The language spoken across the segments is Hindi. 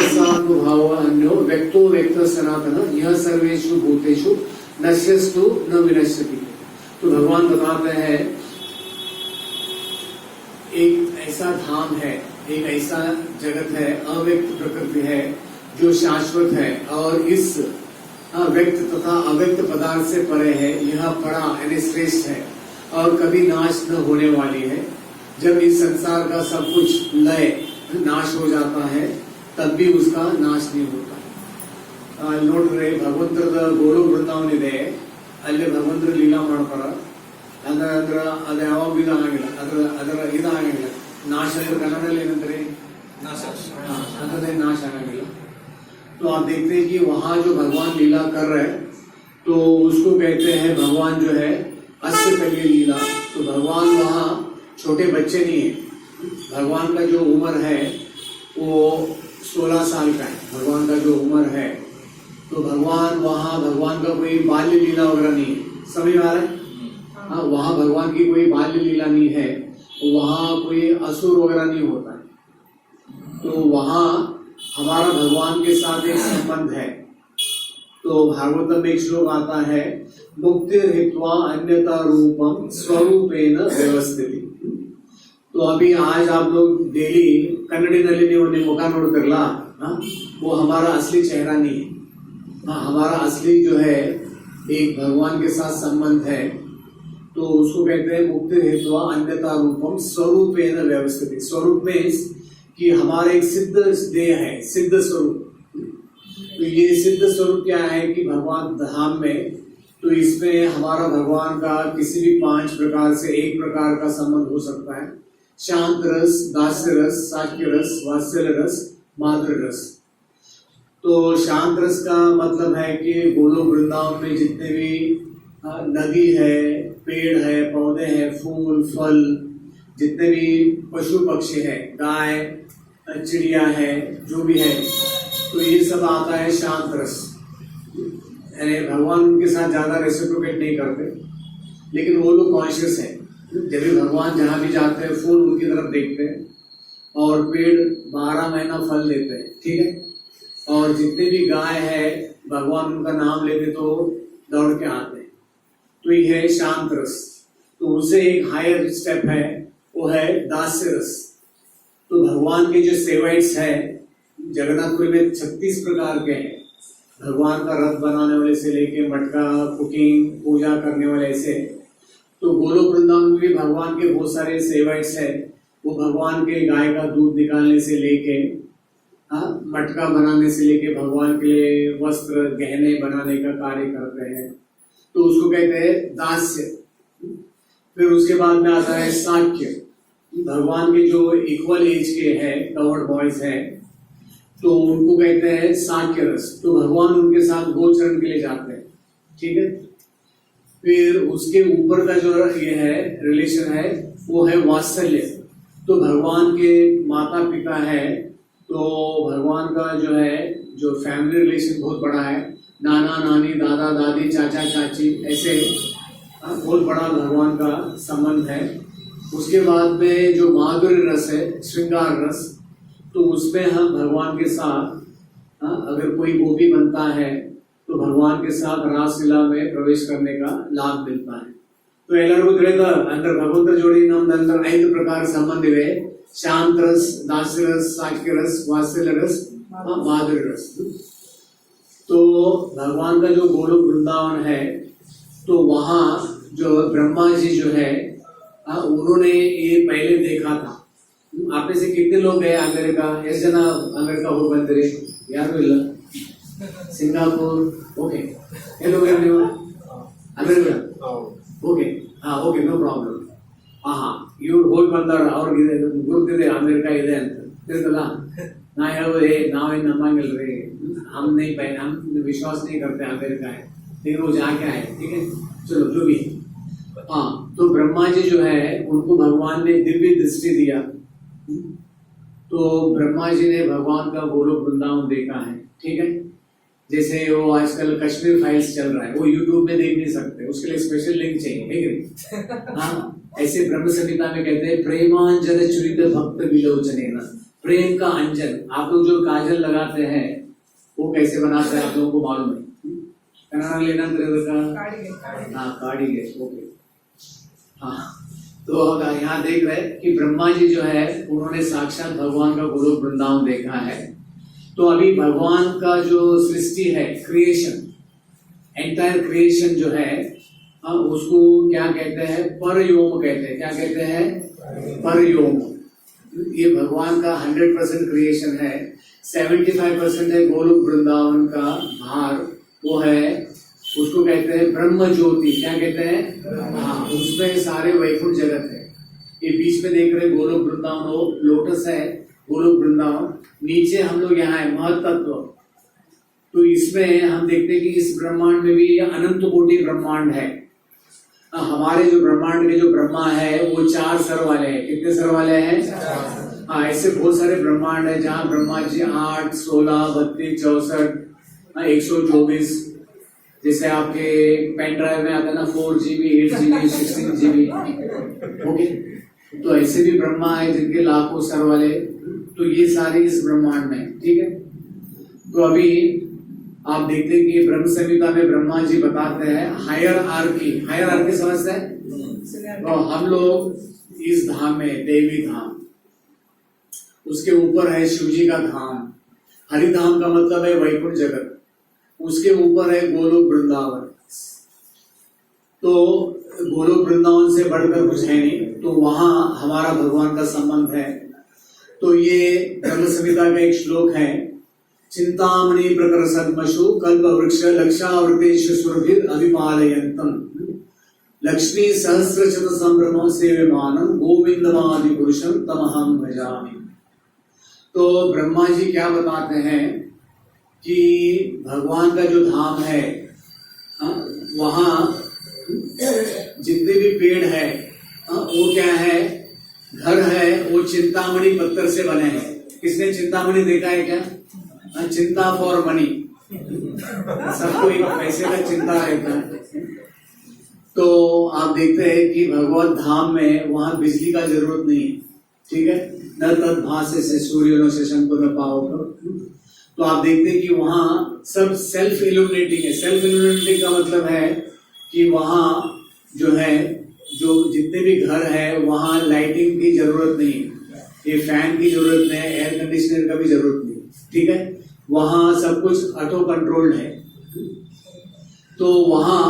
सर्वस्वानुभाव अन्यो व्यक्तो व्यक्त सनातन यह सर्वेषु भूतेषु नश्यस्तु न विनश्यति। तो भगवान बताते हैं एक ऐसा धाम है, एक ऐसा जगत है, अव्यक्त प्रकृति है जो शाश्वत है और इस व्यक्त तथा अव्यक्त पदार्थ से परे है। यह बड़ा यानी श्रेष्ठ है और कभी नाश न होने वाली है। जब इस संसार का सब कुछ लय नाश हो जाता है तब भी उसका नाश नहीं होता। ನೋಡ್ರಿ ಭಗವಂತರದ ಗೋಳು ಬೃಂದಾವನ ಇದೆ, ಅಲ್ಲಿ ಭಗವಂತರ ಲೀಲಾ ಮಾಡ್ತಾರ. ಅದ್ರ ಅದು ಯಾವಾಗ ಇದು ಆಗಂಗಿಲ್ಲ, ಅದರ ಇದಾಗಂಗಿಲ್ಲ, ನಾಶ. ಕನ್ನಡದಲ್ಲಿ ಏನಂತಾರೆ, ಅದರದೇ नाश ಆಗಂಗಿಲ್ಲ. तो आप देखते हैं कि वहां जो भगवान लीला कर रहे हैं तो उसको कहते हैं भगवान जो है अस्य कल्य लीला। तो भगवान वहाँ छोटे बच्चे नहीं है। भगवान का जो उम्र है वो 16 साल का है। भगवान का जो उम्र है तो भगवान वहाँ, भगवान का कोई बाल्य लीला वगैरह नहीं है। समझ आ रहा है? हाँ, वहाँ भगवान की कोई बाल्य लीला नहीं है, वहाँ कोई असुर वगैरह नहीं होता है। तो वहाँ हमारा भगवान के साथ एक संबंध है। तो भागवतम में एक श्लोक आता है, मुक्ति हित्वा अन्यता रूपम स्वरूपेण व्यवस्थिति। तो अभी आज आप लोग डेली कन्नड़ी ನೀವು ಮುಖ ನೋಡ್ತಿರಲ್ಲ, वो हमारा असली चेहरा नहीं है। हाँ, हमारा असली जो है एक भगवान के साथ संबंध है। तो उसको कहते हैं मुक्ति हेतु अन्यता रूपम स्वरूपेण व्यवस्थिति। स्वरूप में कि हमारा एक सिद्ध देह है, सिद्ध स्वरूप। तो ये सिद्ध स्वरूप क्या है कि भगवान धाम में, तो इसमें हमारा भगवान का किसी भी 5 प्रकार से एक प्रकार का संबंध हो सकता है। शांत रस, दास्य रस, साक्ष्य रस, वात्सल्य रस, माधुर्य रस। तो शांत रस का मतलब है कि गोलोक वृंदावन में जितने भी नदी है, पेड़ है, पौधे हैं, फूल फल, जितने भी पशु पक्षी है, गाय चिड़िया है, जो भी है, तो ये सब आता है शांत रस। यानी भगवान उनके साथ ज्यादा रेसिप्रोकेट नहीं करते, लेकिन वो लोग कॉन्शियस है। जब भी भगवान जहाँ भी जाते हैं फूल उनकी तरफ देखते हैं और पेड़ 12 महीना फल देते हैं, ठीक है। और जितने भी गाय है भगवान उनका नाम लेते तो दौड़ के आते हैं। तो ये है शांत रस। तो उससे एक हायर स्टेप है, वो है दास्य रस। तो भगवान के जो सेवाइट्स है जगन्नाथपुरी में 36 प्रकार के हैं। भगवान का रथ बनाने वाले से लेके मटका, कुकिंग, पूजा करने वाले से। तो गोलोक वृंदावन में भी भगवान के बहुत सारे सेवाइट्स है। वो भगवान के गाय का दूध निकालने से लेके मटका बनाने से लेके भगवान के लिए वस्त्र गहने बनाने का कार्य करते हैं। तो उसको कहते हैं दास्य। फिर उसके बाद में आता है साक्ष्य। भगवान के जो इक्वल एज के हैं, कवर्ड बॉयज हैं, तो उनको कहते हैं साक्ष्य रस। तो भगवान उनके साथ गोचरण के लिए जाते हैं, ठीक है। फिर उसके ऊपर का जो ये है रिलेशन है वो है वात्सल्य। तो भगवान के माता पिता है, तो भगवान का जो है जो फैमिली रिलेशन बहुत बड़ा है। नाना नानी, दादा दादी, चाचा चाची, ऐसे बहुत बड़ा भगवान का संबंध है। उसके बाद में जो माधुर्य रस है, श्रृंगार रस, तो उसमें हम भगवान के साथ अगर कोई गोपी बनता है तो भगवान के साथ रासलीला में प्रवेश करने का लाभ मिलता है। तो ಎಲ್ಲರಿಗೂ ತಿಳಿದ ಅಂದ್ರೆ ಭಗವಂತರ ಜೋಡಿ ನಮ್ದಂದ್ರೆ 5 ಪ್ರಕಾರ ಸಂಬಂಧ ಇವೆ. शांत रस, दास्य रस, साक्ष्य रस, वात्सल्य रस, माधुर्य रस। तो भगवान का जो गोलोक वृंदावन है तो वहाँ जो ब्रह्मा जी जो है उन्होंने ये पहले देखा था। आप में से कितने लोग गए अमेरिका? ಎಷ್ಟು ಜನ अमेरिका ಹೋಗಿ ಬಂದಿರಿ? ಯಾರು ಇಲ್ಲ? Singapore, okay. ಎಲ್ಲೋ ಹೋಗಿ ನೀವು अमेरिका? ओके, हाँ, ओके, नो प्रॉब्लम। हाँ, ಇವ್ರು ಹೋಗಿ ಬಂದಾರ, ಅವ್ರಿಗೆ ಗುರುತಿದೆ ಅಮೆರಿಕ ಇದೆ ಅಂತ ತಿಳಿದಲ್ಲ. ನಾ ಹೇಳೋದು ನಾವೇನು नमंगिल्री, हम नहीं पाए, हम विश्वास नहीं करते अमेरिका है, लेकिन वो जाके आए, ठीक है। चलो जो भी। हाँ, तो ब्रह्मा जी जो है उनको भगवान ने दिव्य दृष्टि दिया। तो ब्रह्मा जी ने भगवान का गोलोक वृंदावन देखा है, ठीक है। जैसे वो आजकल कश्मीर फाइल्स चल रहा है, वो यूट्यूब में देख नहीं सकते, उसके लिए स्पेशल लिंक चाहिए, ठीक है। हाँ, ऐसे ब्रह्म संहिता में कहते हैं प्रेमांजन चुरित भक्त विलोचनेन प्रेम का अंजन। आप लोग जो काजल लगाते हैं वो कैसे बनाते हैं आप लोगों को मालूम है? कनाडा लेना का हाँ काढ़ीगे ओके हाँ। तो अब यहाँ देख रहे हैं कि ब्रह्मा जी जो है उन्होंने साक्षात भगवान का गोलोक वृंदावन देखा है। तो अभी भगवान का जो सृष्टि है क्रिएशन, एंटायर क्रिएशन जो है उसको क्या कहते हैं? परयोम कहते हैं। क्या कहते हैं? परयोम। ये भगवान का 100% क्रिएशन है। 75% है गोलोक वृंदावन का भार, वो है उसको कहते हैं ब्रह्म ज्योति। क्या कहते हैं? हाँ, उसमें सारे वैकुंठ जगत है। ये बीच में देख रहे गोलोक वृंदावन, वो लोटस है गोलोक वृंदावन। नीचे हम लोग यहाँ है महतत्व। तो इसमें हम देखते हैं कि इस ब्रह्मांड में भी अनंत कोटि ब्रह्मांड है। हमारे जो ब्रह्मांड के जो ब्रह्मा है वो 4 सर वाले हैं। कितने सर वाले हैं? हाँ, ऐसे बहुत सारे ब्रह्मांड है जहाँ ब्रह्मा जी 8, 16, 32, 64, 124 जैसे आपके पेन ड्राइव में आता है ना 4GB, 8GB, 16GB। ओके, तो ऐसे भी ब्रह्मा है जिनके लाखों सर वाले। तो ये सारे इस ब्रह्मांड में, ठीक है। तो अभी आप देखते हैं कि ब्रह्म संहिता में ब्रह्मा जी बताते हैं हायर आर्की समझते हैं? तो हम लोग इस धाम में देवी धाम, उसके ऊपर है शिव जी का धाम। हरिधाम का मतलब है वैकुंठ जगत, उसके ऊपर है गोलोक वृंदावन। तो गोलोक वृंदावन से बढ़कर कुछ है नहीं, तो वहां हमारा भगवान का संबंध है। तो ये ब्रह्म संहिता का एक श्लोक है, चिंतामणि प्रकर सद्मशु कल्प वृक्ष लक्षावृतेश सुरभिर अभिपालयन्तम लक्ष्मी सहस्रशत संभ्रमो सेव्यमानं गोविंदमादि पुरुषं तमहं भजामि। तो ब्रह्मा जी क्या बताते हैं कि भगवान का जो धाम है वहां जितने भी पेड़ है वो क्या है? घर है, वो चिंतामणि पत्थर से बने हैं। किसने चिंतामणि देखा है क्या? चिंता फॉर मनी, सबको एक पैसे का चिंता रहता है। तो आप देखते हैं कि भगवत धाम में वहां बिजली का जरूरत नहीं है, ठीक है। न तद भासे से सूर्य न से शंको न पाओ। तो आप देखते हैं कि वहां सब सेल्फ इल्यूमिनेटिंग है। सेल्फ इल्यूमिनेटिंग का मतलब है कि वहां जो है, जो जितने भी घर है वहां लाइटिंग की जरूरत नहीं है, ये फैन की जरूरत नहीं है, एयर कंडीशनर का भी जरूरत नहीं, ठीक है। वहां सब कुछ ऑटो कंट्रोल्ड है। तो वहां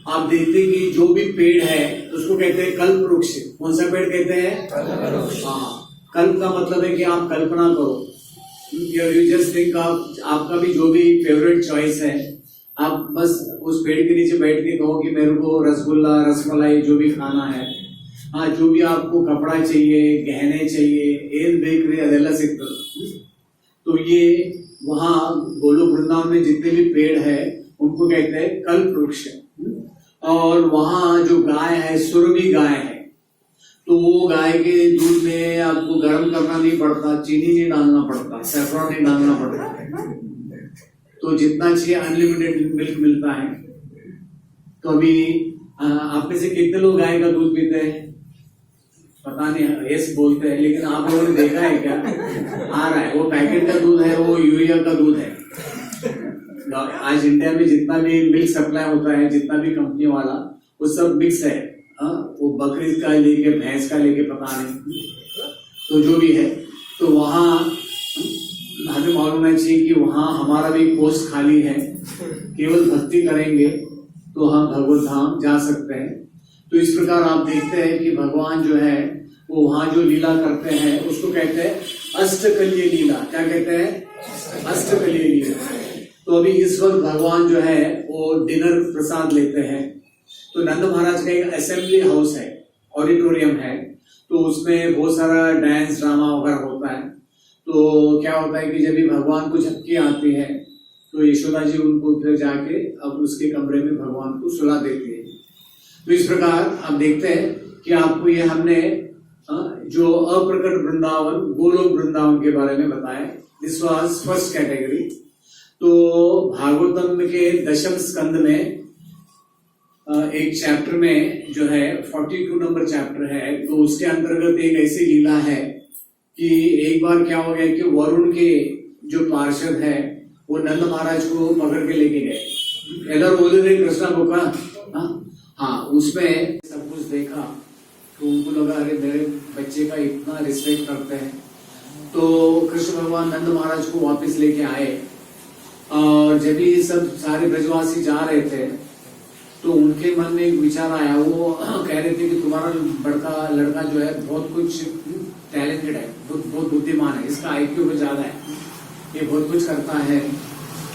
आप देखते हैं कि जो भी पेड़ है उसको कहते हैं कल्प वृक्ष। कौन सा पेड़ कहते हैं? हाँ, कल्प का मतलब है कि आप कल्पना करो, यू जस्ट थिंक ऑफ, आपका भी जो भी फेवरेट चॉइस है, आप बस उस पेड़ के नीचे बैठ के कहो कि मेरे को रसगुल्ला, रसमलाई जो भी खाना है, हाँ, जो भी आपको कपड़ा चाहिए, गहने चाहिए, एल बेकरी अदेला सिक्कर। तो ये वहां गोलोक वृंदावन में जितने भी पेड़ है उनको कहते हैं कल्प वृक्ष। और वहां जो गाय है सुरभि गाय है, तो वो गाय के दूध में आपको गर्म करना नहीं पड़ता, चीनी नहीं डालना पड़ता, सैफरॉन नहीं डालना पड़ता, तो जितना चाहिए अनलिमिटेड मिल्क मिलता है। तो अभी आप में से कितने लोग गाय का दूध पीते हैं? पता नहीं, यस बोलते हैं, लेकिन आप लोगों ने देखा है क्या? आ रहा है वो पैकेट का दूध है, वो यूरिया का दूध है। आज इंडिया में जितना भी मिल्क सप्लाई होता है, जितना भी कंपनी वाला, वो सब मिक्स है। वो बकरी का लेके, भैंस का लेके, पता नहीं, तो जो भी है। तो वहां हमें मालूम होना चाहिए कि वहां हमारा भी पोस्ट खाली है, केवल भक्ति करेंगे तो हम भगवत धाम जा सकते हैं। तो इस प्रकार आप देखते हैं कि भगवान जो है वो वहां जो लीला करते हैं उसको कहते हैं अष्टकल्य लीला। क्या कहते हैं? अष्टकल्य लीला। तो अभी इस वक्त भगवान जो है वो डिनर प्रसाद लेते हैं। तो नंद महाराज का एक असेंबली हाउस है, ऑडिटोरियम है, तो उसमें बहुत सारा डांस ड्रामा वगैरह होता है। तो क्या होता है कि जब भी भगवान को झपकी आती है तो यशोदा जी उनको फिर जाके अब उसके कमरे में भगवान को सुला देती है। तो इस प्रकार आप देखते हैं कि आपको ये हमने जो अप्रकट वृंदावन, गोलोक वृंदावन के बारे में बताया। This was first category. तो भागवतम के 10वें स्कंद में एक चैप्टर में जो है 42 नंबर चैप्टर है, तो उसके अंतर्गत एक ऐसी लीला है कि एक बार क्या हो गया कि वरुण के जो पार्षद है वो नंद महाराज को पकड़ के लेके गए। इधर उधर कृष्णा को कहा, हाँ उसमें सब कुछ देखा तो उनको लगा अरे मेरे बच्चे का इतना रिस्पेक्ट करते हैं। तो कृष्ण भगवान नंद महाराज को वापस लेके आए और जब ये सब सारे ब्रजवासी जा रहे थे तो उनके मन में एक विचार आया। वो कह रहे थे कि तुम्हारा बड़का लड़का जो है बहुत कुछ टैलेंटेड है, बहुत बुद्धिमान है, इसका आईक्यू भी ज्यादा है, ये बहुत कुछ करता है।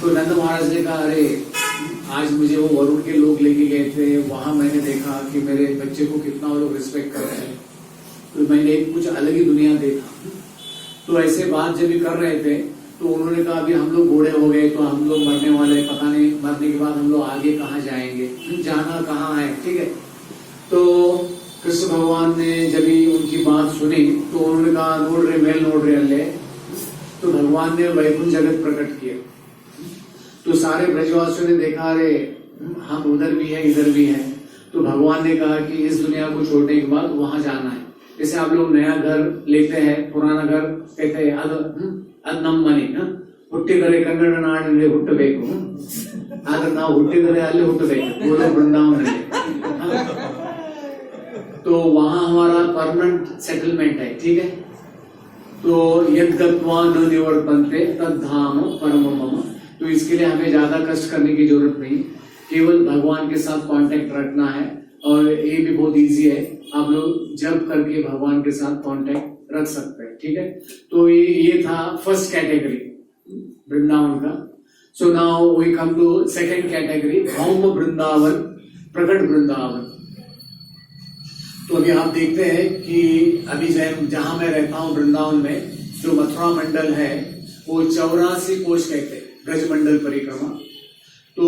तो नंद महाराज ने कहा अरे आज मुझे वो वरुण के लोग लेके गए थे, वहां मैंने देखा कि मेरे बच्चे को कितना वो लोग रिस्पेक्ट करते हैं, तो मैंने कुछ अलग ही दुनिया देखा। तो ऐसे बात जब भी कर रहे थे तो उन्होंने कहा अभी हम लोग बूढ़े हो गए तो हम लोग मरने वाले, पता नहीं मरने के बाद हम लोग आगे कहाँ जाएंगे, जाना कहाँ है, ठीक है। तो कृष्ण भगवान ने जब भी उनकी बात सुनी तो उन्होंने कहा नोड़ रे मेल नोड़ रे अल्ले। तो भगवान ने वैकुंठ जगत प्रकट किया। तो सारे ब्रजवासियों ने देखा अरे हम उधर भी है इधर भी है। तो भगवान ने कहा कि इस दुनिया को छोड़ने के बाद वहां जाना है। जैसे आप लोग नया घर लेते हैं, पुराना घर कहते हैं अद नम मनी, ಹುಟ್ಟಿದರೆ ಕನ್ನಡ ನಾಡಿನಲ್ಲಿ ಹುಟ್ಟಬೇಕು, ಆದ್ರೆ ನಾವು ಹುಟ್ಟಿದರೆ ಅಲ್ಲಿ ಹುಟ್ಟಬೇಕು, ಗೋಲक वृंदावन में। तो वहां हमारा परमानेंट सेटलमेंट है, ठीक है। तो यद गत्वा न निवर्तन्ते तद धाम परम मम। तो इसके लिए हमें ज्यादा कष्ट करने की जरूरत नहीं, केवल भगवान के साथ कांटेक्ट रखना है। और ये भी बहुत इजी है, आप लोग जब करके भगवान के साथ कांटेक्ट रख सकते हैं, ठीक है। तो ये था फर्स्ट कैटेगरी वृंदावन का। So now we come to second category, Bhauma Vrindavan, प्रकट वृंदावन। तो अभी आप देखते हैं कि अभी जहां मैं रहता हूं वृंदावन में, जो मथुरा मंडल है वो 84 कोश कहते हैं, ब्रज मंडल परिक्रमा। तो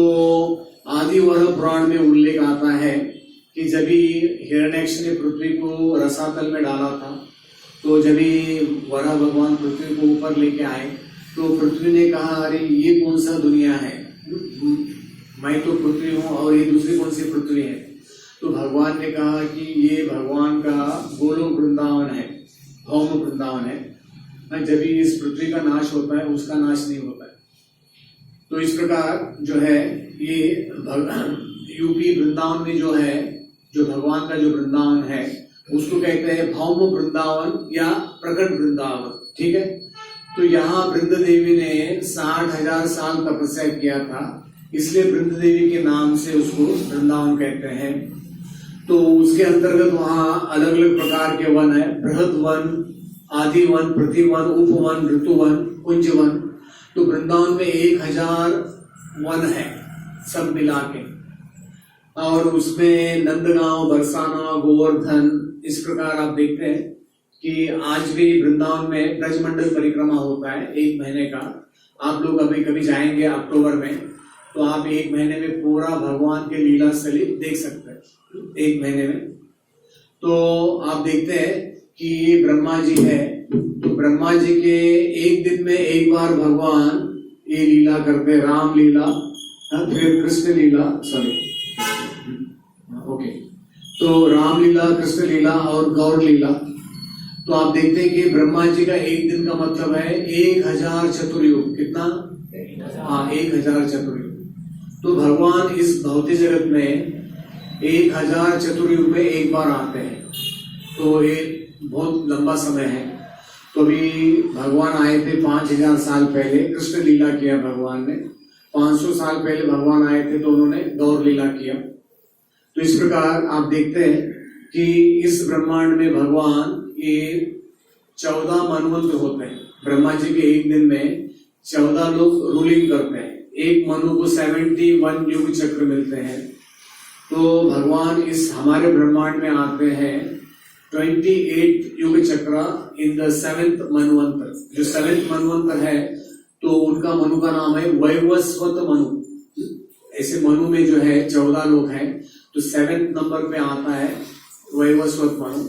आदि वरह पुराण में उल्लेख आता है कि जब हिरण्यक्ष ने पृथ्वी को रसातल में डाला था, तो जब वराह भगवान पृथ्वी को ऊपर लेके आए तो पृथ्वी ने कहा अरे ये कौन सा दुनिया है, मैं तो पृथ्वी हूं और ये दूसरी कौन सी पृथ्वी है। तो भगवान ने कहा कि ये भगवान का गोलोक वृंदावन है, भौम वृंदावन है। जब इस पृथ्वी का नाश होता है उसका नाश नहीं होता है। तो इस प्रकार जो है ये यूपी वृंदावन में जो है, जो भगवान का जो वृंदावन है उसको कहते हैं भौम वृंदावन या प्रकट वृंदावन, ठीक है। तो यहाँ वृंद देवी ने 60,000 साल तपस्या किया था, इसलिए वृंद देवी के नाम से उसको वृंदावन कहते हैं। तो उसके अंतर्गत वहाँ अलग अलग प्रकार के वन है, बृहद वन, आदि वन, प्रतिवन, उपवन, ऋतुवन, कुंज वन। तो वृंदावन में 1000 वन है सब मिला के, और उसमें नंदगांव, बरसाना, गोवर्धन, इस प्रकार आप देखते हैं कि आज भी वृंदावन में ब्रजमंडल परिक्रमा होता है 1 महीने का। आप लोग अभी कभी जाएंगे अक्टूबर में तो आप 1 महीने में पूरा भगवान के लीला स्थली देख सकते हैं 1 महीने में। तो आप देखते हैं कि ये ब्रह्मा जी है, तो ब्रह्मा जी के एक दिन में एक बार भगवान ये लीला करते हैं, राम लीला, फिर कृष्ण लीला, सॉरी ओके, तो राम लीला, कृष्ण लीला और गौर लीला। तो आप देखते हैं कि ब्रह्मा जी का एक दिन का मतलब है 1000 चतुर्युग। कितना? हाँ, 1000 चतुर्युग। तो भगवान इस भौतिक जगत में 1000 चतुर्युग में एक बार आते हैं, तो ये बहुत लंबा समय है। तो अभी भगवान आए थे 5000 साल पहले, कृष्ण लीला किया भगवान ने। 500 साल पहले भगवान आए थे तो उन्होंने गौर लीला किया। तो इस प्रकार आप देखते हैं कि इस ब्रह्मांड में भगवान ये 14 मनवंतर होते हैं। ब्रह्मा जी के एक दिन में 14 लोग रूलिंग करते हैं, एक मनु को 71 युग चक्र मिलते हैं। तो भगवान इस हमारे ब्रह्मांड में आते हैं 28 युग चक्र इन द 7th मनवंतर। जो 7th मनवंतर है तो उनका मनु का नाम है वैवस्वत मनु। ऐसे मनु में जो है 14 लोग हैं, तो 7th नंबर पे आता है वैवस्वत मनु।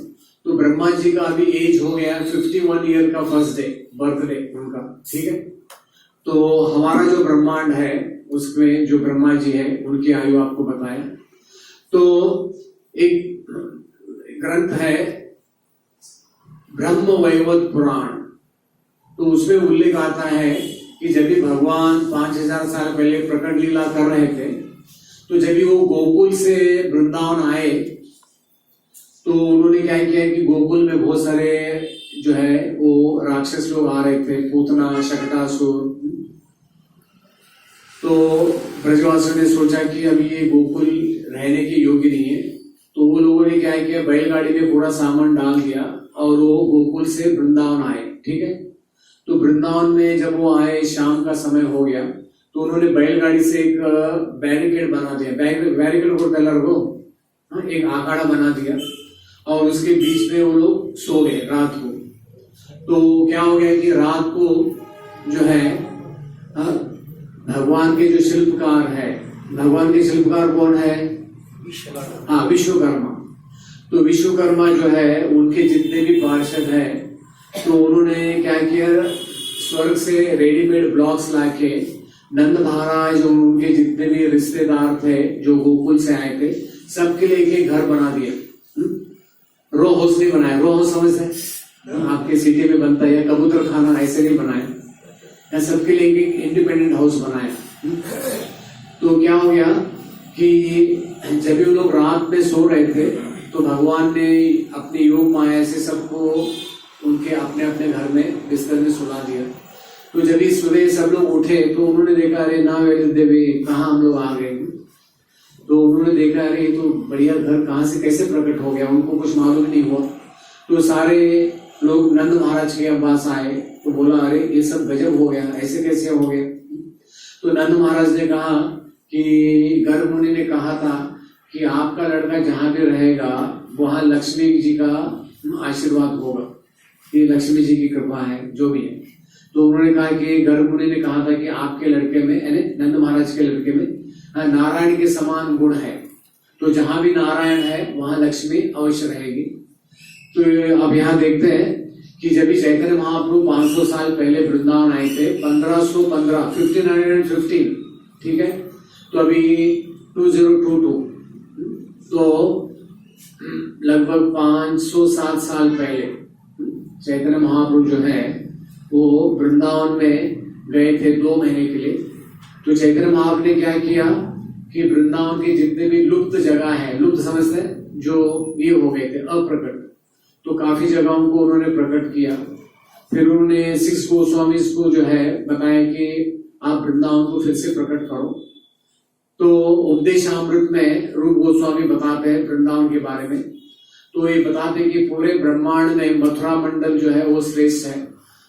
तो ब्रह्मा जी का अभी एज हो गया 51 ईयर का फर्स्ट डे, बर्थडे उनका, ठीक है। तो हमारा जो ब्रह्मांड है उसमें जो ब्रह्मा जी है उनकी आयु आपको बताया। तो एक ग्रंथ है ब्रह्म वैवर्त पुराण, तो उसमें उल्लेख आता है कि जब भी भगवान 5000 साल पहले प्रकट लीला कर रहे थे, तो जब भी वो गोकुल से वृंदावन आए, तो उन्होंने क्या किया कि गोकुल में बहुत सारे जो है वो राक्षस लोग आ रहे थे, पूतना, शकटासुर। तो ब्रजवासियों ने सोचा कि अभी ये गोकुल रहने के योग्य नहीं है, तो वो लोगों ने क्या किया, बैलगाड़ी में पूरा सामान डाल दिया और वो गोकुल से वृंदावन आए। ठीक है, तो वृंदावन में जब वो आए, शाम का समय हो गया, तो उन्होंने बैलगाड़ी से एक बैरिकेड बना दिया। बैरिकेड को टेलर को एक आखाड़ा बना दिया और उसके बीच में वो लोग सो गए रात को। तो क्या हो गया कि रात को जो है भगवान के जो शिल्पकार है, भगवान के शिल्पकार कौन है? हाँ, विश्वकर्मा। तो विश्वकर्मा जो है उनके जितने भी पार्षद हैं, तो उन्होंने क्या किया, स्वर्ग से रेडीमेड ब्लॉक्स लाके नंद महाराज और उनके जितने भी रिश्तेदार थे जो गोकुल से आए थे, सबके लिए एक घर बना दिया। रो हाउस नहीं बनाया, रो हाउस समझते हैं आपके सिटी में बनता है, कबूतर खाना, ऐसे नहीं बनाया, या सबके लिए एक इंडिपेंडेंट हाउस बनाया। तो क्या हो गया कि जब भी लोग रात में सो रहे थे, तो भगवान ने अपनी योग माया से सबको उनके अपने अपने घर में बिस्तर में सुला दिया। तो जब ही सुबह सब लोग उठे, तो उन्होंने देखा, अरे ना वैद्य देवी, कहाँ हम लोग आ गए। तो उन्होंने देखा, अरे ये तो बढ़िया घर कहाँ से कैसे प्रकट हो गया, उनको कुछ मालूम नहीं हुआ। तो सारे लोग नंद महाराज के पास आए, तो बोला, अरे ये सब गजब हो गया, ऐसे कैसे हो गया। तो नंद महाराज ने कहा कि गर्भ मुनि ने कहा था कि आपका लड़का जहां भी रहेगा वहां लक्ष्मी जी का आशीर्वाद होगा, ये लक्ष्मी जी की कृपा है जो भी है। तो उन्होंने कहा कि गर्भ मुनि ने कहा था कि आपके लड़के में, यानी नंद महाराज के लड़के में नारायण के समान गुण है, तो जहां भी नारायण है वहां लक्ष्मी अवश्य रहेगी। तो अब यहाँ देखते हैं कि जब भी चैतन्य महाप्रभु 500 साल पहले वृंदावन आए थे, 1515, ठीक है, तो अभी 2022, तो लगभग 507 साल पहले चैतन्य महाप्रभु जो है वो वृंदावन में गए थे 2 महीने के लिए। तो चैतन्य महाप्रभु ने क्या किया कि वृंदावन के जितने भी लुप्त जगह है, लुप्त समझते हैं, जो ये हो गए थे अप्रकट, तो काफी जगहों को उन्होंने प्रकट किया। फिर उन्होंने 6 गोस्वामी को जो है बताया कि आप वृंदावन को फिर से प्रकट करो। तो उपदेशामृत में रूप गोस्वामी बताते हैं वृंदावन के बारे में, तो ये बताते हैं कि पूरे ब्रह्मांड में मथुरा मंडल जो है वो श्रेष्ठ है।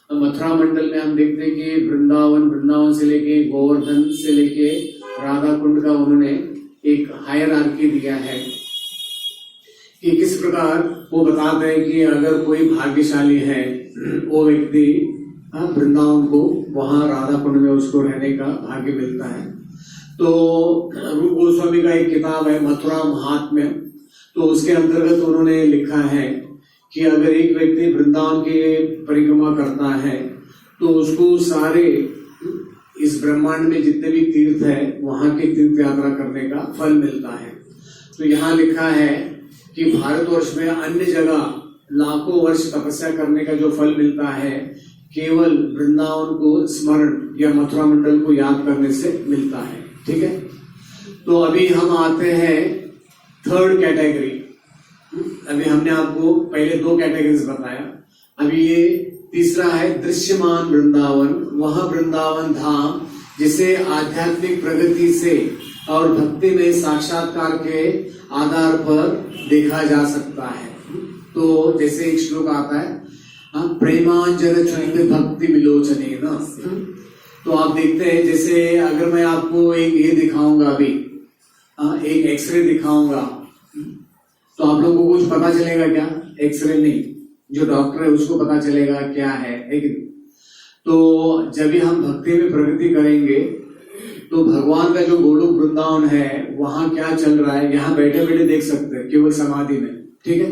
तो मथुरा मंडल में हम देखते हैं कि वृंदावन से लेके गोवर्धन से लेके राधा कुंड का उन्होंने एक हायरार्की दिया है कि किस प्रकार वो बताते हैं कि अगर कोई भाग्यशाली है वो व्यक्ति वृंदावन को, वहां राधा कुंड में उसको रहने का भाग्य मिलता है। तो रूप गोस्वामी का एक किताब है मथुरा महात्म्य, तो उसके अंतर्गत उन्होंने लिखा है कि अगर एक व्यक्ति वृंदावन की परिक्रमा करता है तो उसको सारे इस ब्रह्मांड में जितने भी तीर्थ है वहां की तीर्थ यात्रा करने का फल मिलता है। तो यहाँ लिखा है कि भारतवर्ष में अन्य जगह लाखों वर्ष तपस्या करने का जो फल मिलता है, केवल वृंदावन को स्मरण या मथुरा मंडल को याद करने से मिलता है। ठीक है, तो अभी हम आते हैं 3rd कैटेगरी। अभी हमने आपको पहले 2 कैटेगरीज बताया, अभी ये तीसरा है दृश्यमान वृंदावन, वह वृंदावन धाम जिसे आध्यात्मिक प्रगति से और भक्ति में साक्षात्कार के आधार पर देखा जा सकता है। तो जैसे एक श्लोक आता है, प्रेमांजन चरित भक्ति विलोचने ना, तो आप देखते हैं जैसे अगर मैं आपको एक ये दिखाऊंगा, अभी एक एक्सरे दिखाऊंगा, तो आप लोगों को कुछ पता चलेगा क्या? एक्सरे नहीं, जो डॉक्टर है उसको पता चलेगा क्या है कि नहीं। तो जब भी हम भक्ति में प्रगति करेंगे तो भगवान का जो गोलोक वृंदावन है वहां क्या चल रहा है, यहाँ बैठे बैठे देख सकते हैं केवल समाधि में। ठीक है,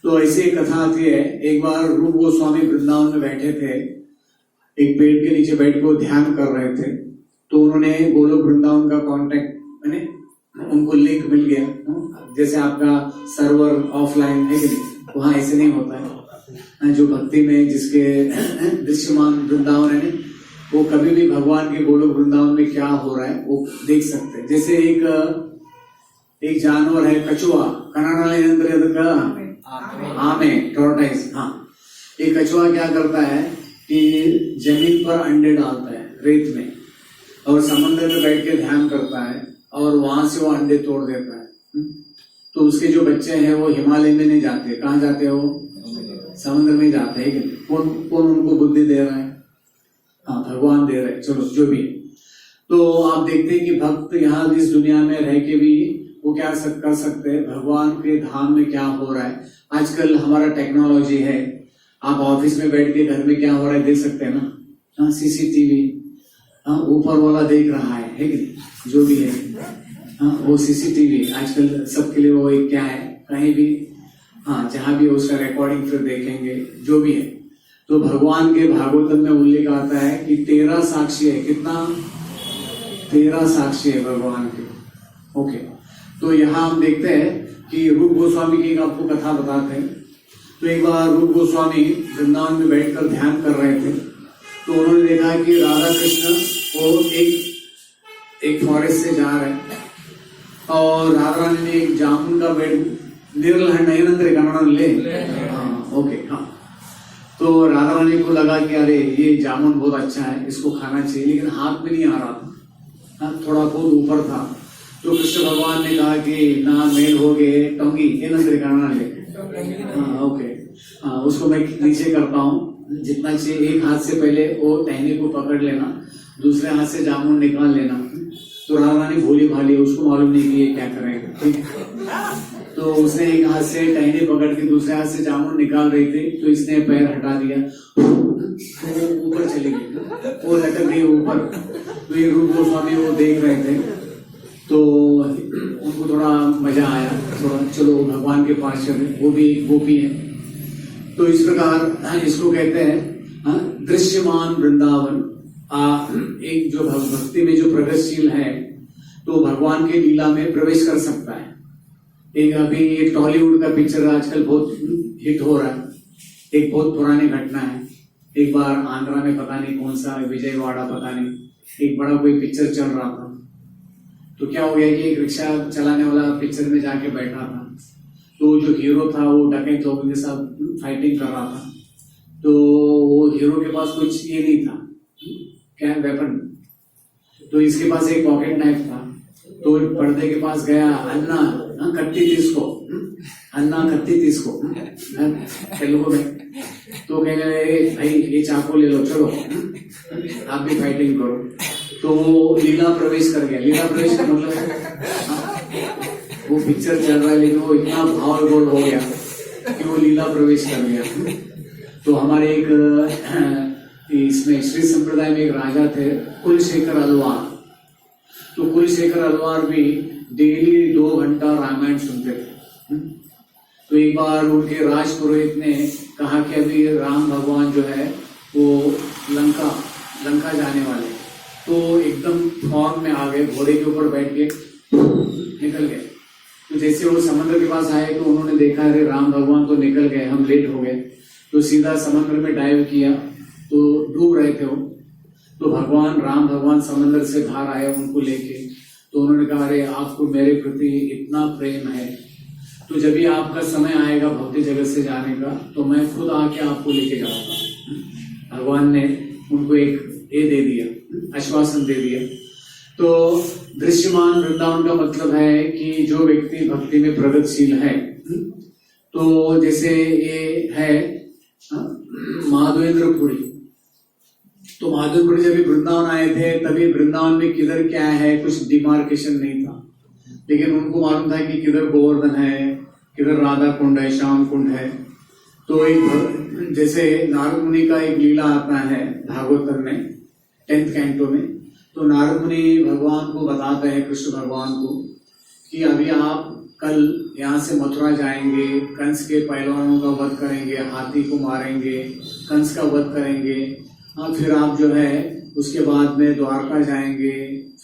तो ऐसी एक कथा आती है, एक बार रूप गोस्वामी वृंदावन में बैठे थे, एक पेड़ के नीचे बैठ कर ध्यान कर रहे थे, तो उन्होंने गोलोक वृंदावन का कांटेक्ट, मैंने उनको लिंक मिल गया। जैसे आपका सर्वर ऑफलाइन है कि नहीं, वहां ऐसे नहीं होता है, जो भक्ति में जिसके दृश्यमान वृंदावन है, वो कभी भी भगवान के गोलोक वृंदावन में क्या हो रहा है वो देख सकते हैं। जैसे एक जानवर है कछुआ, आमे टॉर्टाइस। हाँ, एक कछुआ क्या करता है कि जमीन पर अंडे डालता है रेत में, और समंदर में बैठ के ध्यान करता है, और वहां से वो अंडे तोड़ देता है। तो उसके जो बच्चे हैं वो हिमालय में नहीं जाते, कहाँ जाते हैं वो? समुद्र में जाते हैं। कौन उनको बुद्धि दे रहा है? हाँ, भगवान दे रहे हैं। चलो जो भी, तो आप देखते हैं कि भक्त यहाँ इस दुनिया में रह के भी वो क्या कर सकते हैं, भगवान के धाम में क्या हो रहा है। आजकल हमारा टेक्नोलॉजी है, आप ऑफिस में बैठ के घर में क्या हो रहा है देख सकते हैं ना। हाँ, सीसीटीवी, हाँ, ऊपर वाला देख रहा है कि नहीं? जो भी है, हाँ, वो सीसीटीवी आजकल सबके लिए वो एक क्या है, कहीं भी, हाँ, जहां भी उसका रिकॉर्डिंग फिर देखेंगे, जो भी है। तो भगवान के भागवतम में उल्लेख आता है कि 13 साक्षी है। कितना? 13 साक्षी है भगवान के। ओके, तो यहाँ हम देखते हैं कि रूप गोस्वामी की एक आपको कथा बताते हैं। तो एक बार रूप गोस्वामी वृंदावन में बैठकर ध्यान कर रहे थे, तो उन्होंने देखा कि राधा कृष्ण वो एक फॉरेस्ट से जा रहे हैं, और राधा रानी ने एक जामुन का पेड़ ले। हाँ, ओके, हाँ। तो राधा रानी को लगा कि अरे ये जामुन बहुत अच्छा है, इसको खाना चाहिए, लेकिन हाथ में नहीं आ रहा था, हाँ, थोड़ा बहुत ऊपर था। तो कृष्ण भगवान ने कहा कि ना मेल हो गए टंगी ले। हाँ, ओके, हाँ, उसको मैं नीचे करता हूँ, जितना चाहिए एक हाथ से पहले वो टहनी को पकड़ लेना, दूसरे हाथ से जामुन निकाल लेना। तो राधा रानी भोली भाली, उसको मालूम नहीं कि ये क्या करेगा, ठीक है। तो उसने एक हाथ से टहनी पकड़ के दूसरे हाथ से जामुन निकाल रही थी, तो इसने पैर हटा दिया, तो ऊपर चली गई, वो लटक गई ऊपर। तो ये रूप गोस्वामी वो देख रहे थे, तो उनको थोड़ा मजा आया, थोड़ा चलो भगवान के पास चले, वो भी गोपी है। तो इस प्रकार इसको कहते हैं दृश्यमान वृंदावन। एक जो भक्ति में जो प्रगतिशील है, तो भगवान के लीला में प्रवेश कर सकता है। एक अभी एक टॉलीवुड का पिक्चर आजकल बहुत हिट हो रहा है, एक बहुत पुरानी घटना है। एक बार आंध्रा में पता नहीं कौन सा विजयवाड़ा, पता नहीं, एक बड़ा कोई पिक्चर चल रहा था। तो क्या हो गया कि एक रिक्शा चलाने वाला पिक्चर में जाके बैठा था, तो जो हीरो था वो डकैत लोगों के साथ फाइटिंग कर रहा था। तो वो हीरो के पास कुछ ये नहीं था, क्या वेपन, तो इसके पास एक पॉकेट नाइफ था। तो पर्दे के पास गया, अन्ना कत्ती तीसको, अन्ना कत्ती तीसको तेलुगु में। तो कह गए भाई ये चाकू ले लो, चलो आप भी फाइटिंग करो। तो वो लीला प्रवेश कर गया। लीला प्रवेश का मतलब वो पिक्चर चल रहा है, लेकिन वो इतना भाव गोल हो गया कि वो लीला प्रवेश कर गया। तो हमारे एक इसमें श्री संप्रदाय में एक राजा थे कुलशेखर अलवार। तो कुलशेखर अलवार भी डेली 2 घंटा रामायण सुनते थे। तो एक बार उनके राजपुरोहित ने कहा कि अभी राम भगवान जो है वो लंका जाने वाले, तो एकदम फॉर्म में आ गए, घोड़े के ऊपर बैठ के निकल गए। तो जैसे वो समुद्र के पास आए तो उन्होंने देखा अरे राम भगवान तो निकल गए, हम लेट हो गए। तो सीधा समुद्र में डाइव किया, तो डूब रहे थे वो। तो राम भगवान समुद्र से बाहर आए उनको लेके। तो उन्होंने कहा अरे आपको मेरे प्रति इतना प्रेम है, तो जब भी आपका समय आएगा भौतिक जगत से जाने का, तो मैं खुद आके आपको लेके जाऊंगा। भगवान ने उनको एक ये दे दिया, आश्वासन दे दिया। तो दृश्यमान वृंदावन का मतलब है कि जो व्यक्ति भक्ति में प्रगतिशील है, तो जैसे ये है माधवेंद्रपुरी। तो माधवेंद्रपुरी जब वृंदावन आए थे, तभी वृंदावन में किधर क्या है कुछ डिमार्केशन नहीं था, लेकिन उनको मालूम था कि किधर गोवर्धन है, किधर राधा कुंड है, श्याम कुंड है। तो एक जैसे नारद मुनि का एक लीला आता है भागवतम में 10th कैंटो में। तो नारद मुनि भगवान को बताते हैं, कृष्ण भगवान को, कि अभी आप कल यहाँ से मथुरा जाएंगे, कंस के पहलवानों का वध करेंगे, हाथी को मारेंगे, कंस का वध करेंगे। फिर आप जो है उसके बाद में द्वारका जाएंगे,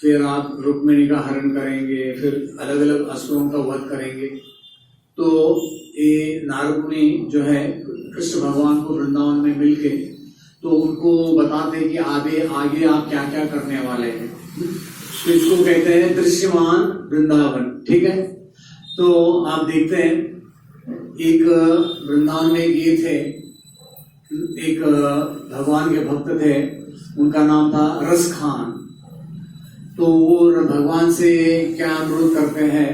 फिर आप रुक्मिणी का हरण करेंगे, फिर अलग अलग असुरों का वध करेंगे। तो ये नारद मुनि जो है कृष्ण भगवान को वृंदावन में मिलके तो उनको बताते कि आगे आप क्या क्या करने वाले हैं। तो इसको कहते हैं दृश्यमान वृंदावन। ठीक है, तो आप देखते हैं एक वृंदावन में ये थे, एक भगवान के भक्त थे, उनका नाम था रस खान। तो वो भगवान से क्या अनुरोध करते हैं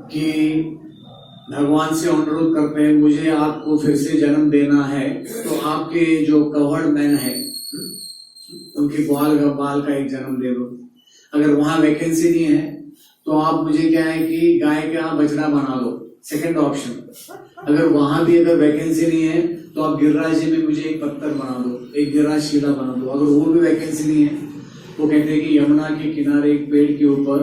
कि भगवान से अनुरोध करते हैं मुझे आपको फिर से जन्म देना है, तो आपके जो कवड़ मैन है उनके बाल का एक जन्म दे दो। अगर वहां वैकेंसी नहीं है तो आप मुझे क्या है कि गाय का बछड़ा बना दो, सेकंड ऑप्शन। अगर वहां भी अगर वैकेंसी नहीं है तो आप गिरिराज जी में मुझे एक पत्थर बना दो, एक गिरिराज शिला बना दो। अगर वो भी वैकेंसी नहीं है वो कहते हैं कि यमुना के किनारे एक पेड़ के ऊपर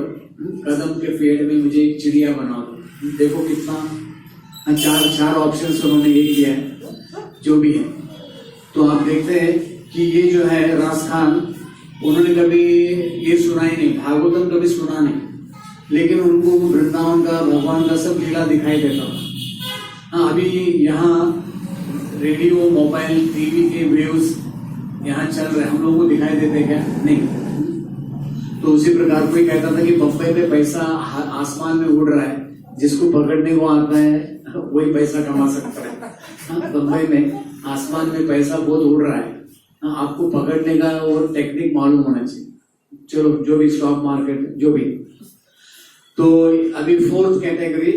कदम के पेड़ में मुझे एक चिड़िया बना दो। देखो कितना चार ऑप्शन उन्होंने ये किया है जो भी है। तो आप देखते हैं कि ये जो है रास खान, उन्होंने कभी ये सुना ही नहीं, भागवतम कभी सुना नहीं, लेकिन उनको वृंदावन का भगवान का सब लीला दिखाई देता था। हाँ, अभी यहाँ रेडियो मोबाइल टीवी के वेव्स यहाँ चल रहे, हम लोगों को दिखाई देते क्या? नहीं। तो उसी प्रकार कोई कहता था कि बम्बई में पैसा आसमान में उड़ रहा है, जिसको पकड़ने को आता है वही पैसा कमा सकता है। बम्बई में आसमान में पैसा बहुत उड़ रहा है, आपको पकड़ने का और टेक्निक मालूम होना चाहिए। चलो जो भी स्टॉक मार्केट जो भी। तो अभी फोर्थ कैटेगरी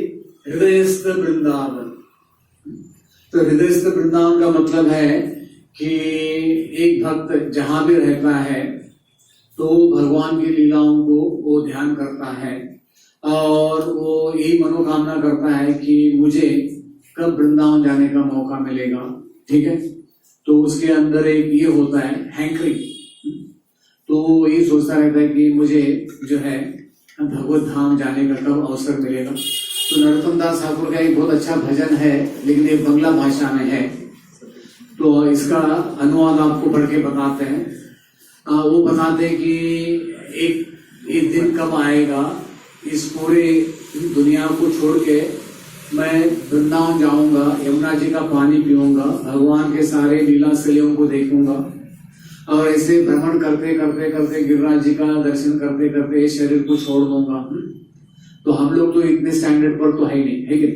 हृदयस्थ वृंदावन। तो हृदयस्थ वृंदावन का मतलब है कि एक भक्त जहां भी रहता है तो भगवान की लीलाओं को वो ध्यान करता है और वो यही मनोकामना करता है कि मुझे कब वृंदावन जाने का मौका मिलेगा। ठीक है, तो उसके अंदर एक ये होता है हैंकरिंग, तो वो यही सोचता रहता है कि मुझे जो है भगवत धाम जाने का कब अवसर मिलेगा। तो नरोत्तम दास ठाकुर का एक बहुत अच्छा भजन है, लेकिन ये बंगला भाषा में है, तो इसका अनुवाद आपको पढ़ के बताते हैं। वो बताते हैं कि एक दिन कब आएगा इस पूरे दुनिया को छोड़ के मैं वृंदावन जाऊंगा, यमुना जी का पानी पीऊंगा, भगवान के सारे लीला शैलियों को देखूंगा और ऐसे भ्रमण करते करते करते गिरिराज जी का दर्शन करते करते इस शरीर को छोड़ दूंगा। तो हम लोग तो इतने स्टैंडर्ड पर तो है ही नहीं, है कि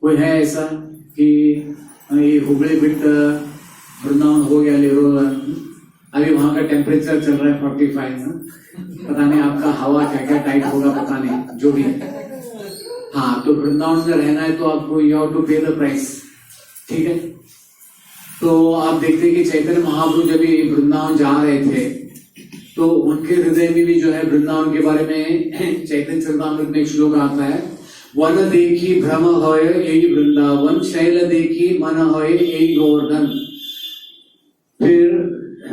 कोई है ऐसा कि ये हुबली बिट वृंदावन हो गया लेरो, अभी वहां का टेम्परेचर चल रहा है 45, पता नहीं आपका हवा क्या क्या टाइट होगा, पता नहीं, जो भी है। हाँ, तो वृंदावन में रहना है तो आपको यू हैव टू पे द प्राइस। ठीक है, तो आप देखते हैं कि चैतन्य महाप्रभु जब वृंदावन जा रहे थे तो उनके हृदय में भी जो है वृंदावन के बारे में चैतन्य चरितामृत में एक श्लोक आता है, वन देखी भ्रम होय यही वृंदावन, शैल देखी मन होय यही गोवर्धन। फिर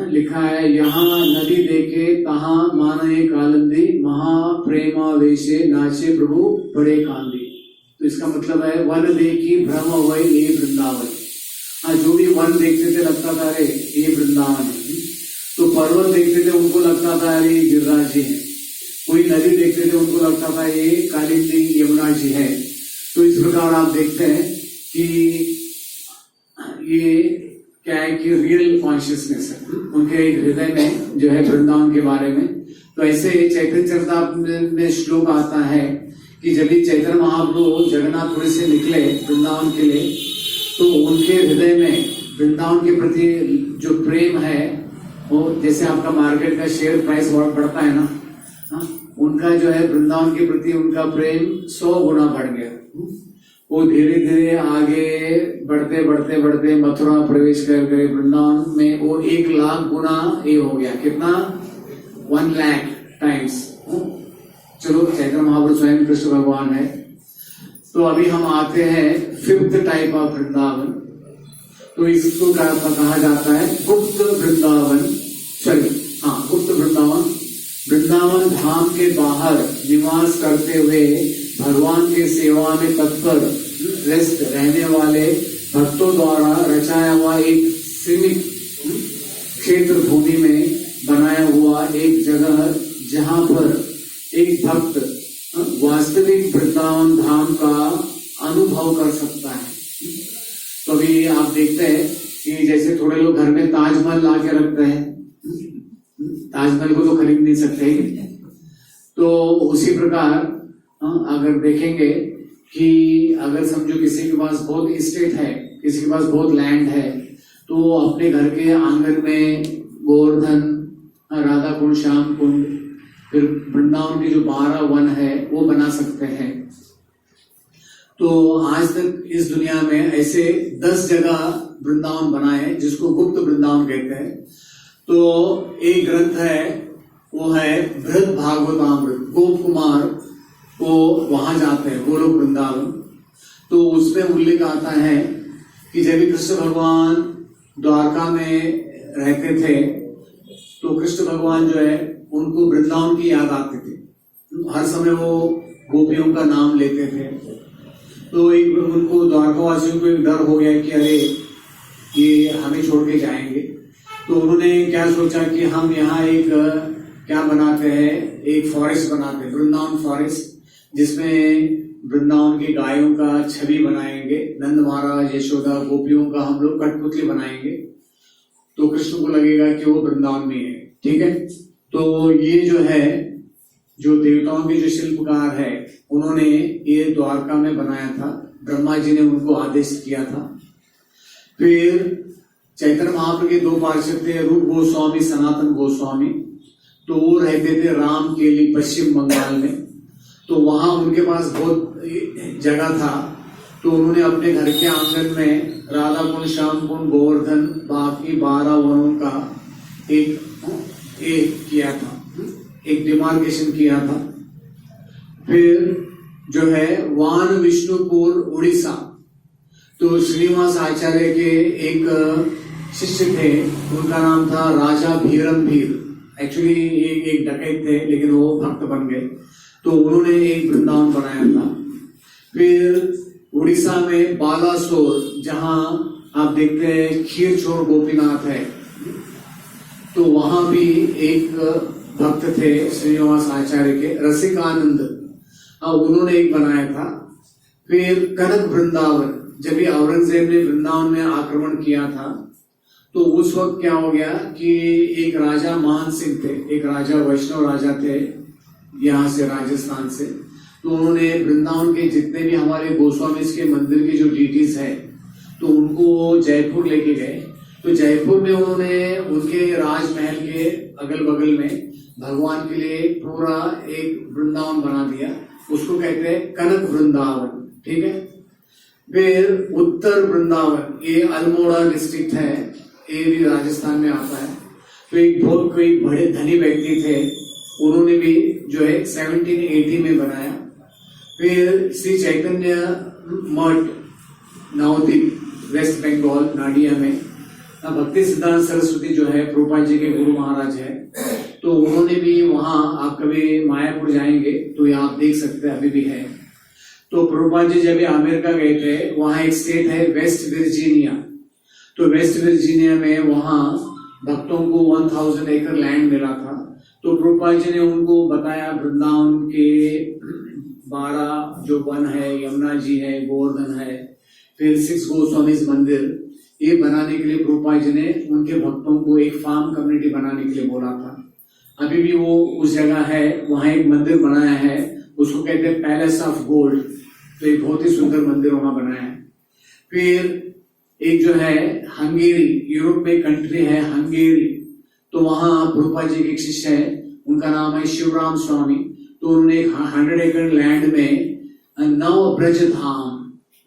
लिखा है, यहाँ नदी देखे तहाँ माने कालंदी, महाप्रेमावेशे नाचे प्रभु बड़े कांदी। तो इसका मतलब है वन देखी भ्रम होय ये वृंदावन। हाँ, जो भी वन देखते थे लगता था अरे ये वृंदावन है, तो पर्वत देखते थे उनको लगता था अरे गिरिराज जी है, कोई नदी देखते थे उनको लगता था ये कालिंदी यमुना जी है। तो इस प्रकार आप देखते हैं कि ये क्या है कि रियल कॉन्शियसनेस है उनके हृदय में जो है वृंदावन के बारे में। तो ऐसे चैतन्य चरितामृत में श्लोक आता है कि जब चैतन्य महाप्रभु जगन्नाथपुरी से निकले वृंदावन के लिए तो उनके हृदय में वृंदावन के प्रति जो प्रेम है वो जैसे आपका मार्केट का शेयर प्राइस बहुत बढ़ता है ना, उनका जो है वृंदावन के प्रति उनका प्रेम 100 गुना बढ़ गया। वो धीरे धीरे आगे बढ़ते बढ़ते बढ़ते मथुरा प्रवेश कर वृंदावन में वो 1 लाख गुना ये हो गया। कितना? 1 लाख टाइम्स। चलो, चैतन्य महाप्रभु स्वयं कृष्ण भगवान है। तो अभी हम आते हैं 5th टाइप ऑफ वृंदावन। तो इसको कहा जाता है गुप्त वृंदावन। चलिए, हाँ, गुप्त वृंदावन। वृंदावन धाम के बाहर निवास करते हुए भगवान के सेवा में तत्पर व्यस्त रहने वाले भक्तों द्वारा रचाया हुआ एक सीमित क्षेत्र भूमि में बनाया हुआ एक जगह जहां पर एक भक्त वास्तविक वृंदावन धाम का अनुभव कर सकता है। तो अभी आप देखते हैं कि जैसे थोड़े लोग घर में ताजमहल ला के रखते हैं, ताजमहल को तो खरीद नहीं सकते, तो उसी प्रकार अगर देखेंगे कि अगर समझो किसी के पास बहुत एस्टेट है, किसी के पास बहुत लैंड है, तो अपने घर के आंगन में गोवर्धन, राधा कुंड, श्याम कुंड, फिर वृंदावन के जो 12 वन है वो बना सकते हैं। तो आज तक इस दुनिया में ऐसे 10 जगह वृंदावन बनाए जिसको गुप्त वृंदावन कहते हैं। तो एक ग्रंथ है, वो है बृहद भागवतामृत। गोप कुमार को वहां जाते हैं, गोलोक वृंदावन। तो उसमें उल्लेख आता है कि जब भी कृष्ण भगवान द्वारका में रहते थे तो कृष्ण भगवान जो है उनको वृंदावन की याद आती थी, हर समय वो गोपियों का नाम लेते थे। तो एक उनको द्वारकावासियों को एक डर हो गया कि अरे ये हमें छोड़ के जाएंगे। तो उन्होंने क्या सोचा कि हम यहाँ एक क्या बनाते हैं, एक फॉरेस्ट बनाते हैं, वृंदावन फॉरेस्ट, जिसमें वृंदावन की गायों का छवि बनाएंगे, नंद महाराज, यशोदा, गोपियों का हम लोग कठपुतली बनाएंगे, तो कृष्ण को लगेगा कि वो वृंदावन में है। ठीक है। तो ये जो है, जो देवताओं के जो शिल्पकार है, उन्होंने ये द्वारका में बनाया था। ब्रह्मा जी ने उनको आदेश किया था। फिर चैतन्य महाप्रभु के 2 पार्षद थे, रूप गोस्वामी, सनातन गोस्वामी। तो वो रहते थे राम केली, पश्चिम बंगाल में। तो वहां उनके पास बहुत जगह था। तो उन्होंने अपने घर के आंगन में राधा कुंड, श्याम कुंड, गोवर्धन, बाकी 12 वनों का एक किया था, एक डिमार्केशन किया था। फिर जो है वान विष्णुपुर, उड़ीसा। तो श्रीनिवास आचार्य के एक शिष्य थे, उनका नाम था राजा भीरमभीर। एक्चुअली एक डकैत थे, लेकिन वो भक्त बन गए। तो उन्होंने एक वृंदावन बनाया था। फिर उड़ीसा में बालासोर, जहां आप देखते हैं खीरचोर गोपीनाथ है, तो वहां भी एक भक्त थे श्रीनिवास आचार्य के, रसिकानंद, उन्होंने एक बनाया था। फिर कनक वृंदावन, जब भी औरंगजेब ने वृंदावन में आक्रमण किया था, तो उस वक्त क्या हो गया कि एक राजा मान सिंह थे, एक राजा, वैष्णव राजा थे यहाँ से, राजस्थान से। तो उन्होंने वृंदावन के जितने भी हमारे गोस्वामी के मंदिर के जो डीटीज है, तो उनको जयपुर लेके गए। तो जयपुर में उन्होंने उनके राजमहल के अगल बगल में भगवान के लिए पूरा एक वृंदावन बना दिया, उसको कहते हैं कनक वृंदावन। ठीक है। फिर उत्तर वृंदावन, ये अल्मोड़ा डिस्ट्रिक्ट है, ये भी राजस्थान में आता है। तो एक बहुत कोई बड़े धनी व्यक्ति थे, उन्होंने भी जो है 1780 में बनाया। फिर श्री चैतन्य मठ, नवद्वीप, वेस्ट बंगाल, नाडिया में भक्ति सिद्धांत सरस्वती जो है प्रभुपाद जी के गुरु महाराज है, तो उन्होंने भी वहां, आप कभी मायापुर जाएंगे तो ये आप देख सकते हैं, अभी भी है। तो प्रभुपाद जी जब अमेरिका गए थे, वहां एक स्टेट है वेस्ट वर्जीनिया। तो वेस्ट वर्जीनिया में वहां भक्तों को 1000 एकड़ लैंड मिला था। तो प्रभुपाद जी ने उनको बताया वृंदावन के 12 जो वन है, यमुना जी है, गोवर्धन है, फिर 6 गोस्वामी मंदिर, ये बनाने के लिए प्रभुपाद जी ने उनके भक्तों को एक फार्म कम्युनिटी बनाने के लिए बोला था। अभी भी वो उस जगह है, वहां एक मंदिर बनाया है, उसको कहते हैं पैलेस ऑफ गोल्ड। तो एक बहुत ही सुंदर मंदिर वहां बनाया है। फिर एक जो है हंगेरी, यूरोप में कंट्री है हंगेरी, तो वहां प्रभुपाद जी के एक शिष्य है, उनका नाम है शिवराम स्वामी। तो उन्होंने 100 एकड़ लैंड में नवब्रज धाम,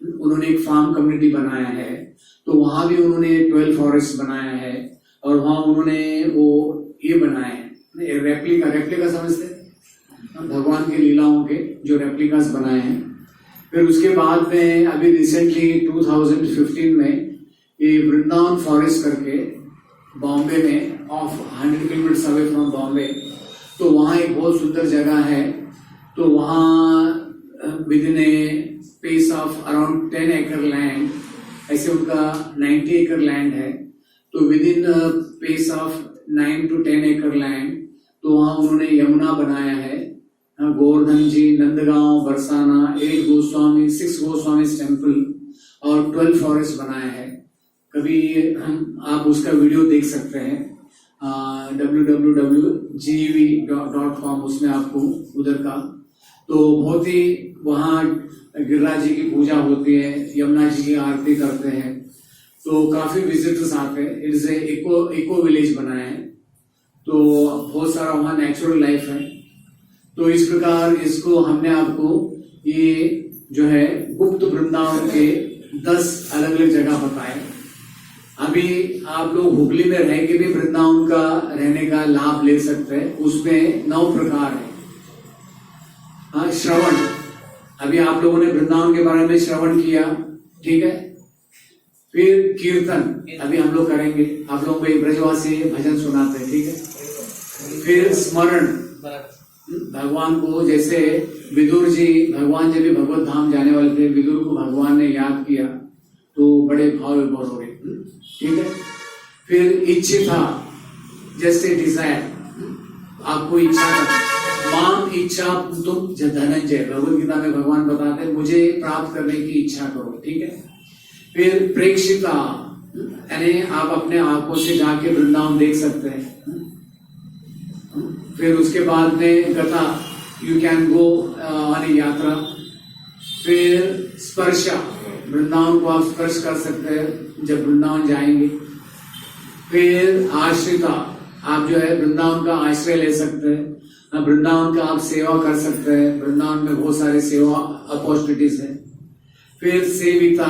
उन्होंने एक फार्म कम्युनिटी बनाया है। तो वहां भी उन्होंने 12 फॉरेस्ट बनाया है, और वहां उन्होंने वो ये बनाया है, रेप्लिका समझते हैं, भगवान की लीलाओं के जो रेप्लिकास बनाए हैं। फिर उसके बाद में अभी रिसेंटली 2015 में ये वृंदावन फॉरेस्ट करके बॉम्बे में, of 100 kilometre away from Bombay, तो वहाँ एक बहुत सुंदर जगह है। तो वहाँ with in A space of around 10 एकड़ लैंड, ऐसे उनका 90 एकड़ लैंड है, तो with in space of 9 to 10 एकड़ लैंड, तो वहाँ उन्होंने यमुना बनाया है, गोवर्धन गोवर्धन जी, नंदगांव, बरसाना, 6 गोस्वामी टेम्पल और 12 फॉरेस्ट बनाया है। कभी आप उसका वीडियो देख सकते हैं www.gev.com, उसमें आपको उधर का तो बहुत ही वहाँ गिरिराज जी की पूजा होती है, यमुना जी की आरती करते हैं, तो काफी विजिटर्स आते हैं। इट्स इको विलेज बनाया है, तो बहुत सारा वहाँ नेचुरल लाइफ है। तो इस प्रकार इसको हमने आपको ये जो है गुप्त वृंदावन के 10 अलग अलग जगह बताए। अभी आप लोग हुगली में रह के भी वृंदावन का रहने का लाभ ले सकते हैं। उसमें 9 प्रकार है। हाँ, श्रवण, अभी आप लोगों ने वृंदावन के बारे में श्रवण किया, ठीक है। फिर कीर्तन अभी हम लोग करेंगे, आप लोगों को ब्रजवासी भजन सुनाते हैं, ठीक है। फिर स्मरण, भगवान को, जैसे विदुर जी, भगवान जब भी भगवत धाम जाने वाले थे, विदुर को भगवान ने याद किया तो बड़े भाव विभोर हो गए, ठीक है। फिर इच्छिता, जैसे डिजायर, आपको इच्छा था, माम इच्छा तुम धनंजय, भगवत गीता में भगवान बताते हैं मुझे प्राप्त करने की इच्छा करो, ठीक है। फिर प्रेक्षिता, यानी आप अपने आंखों से जाके वृंदावन देख सकते हैं। फिर उसके बाद में गता, यू कैन गो ऑन ए यात्रा। फिर स्पर्शा, वृंदावन को आप स्पर्श कर सकते हैं जब वृंदावन जाएंगे। फिर आश्रिता, आप जो है वृंदावन का आश्रय ले सकते हैं, वृंदावन का आप सेवा कर सकते हैं, वृंदावन में बहुत सारे सेवा अपॉर्चुनिटीज है। फिर सेविता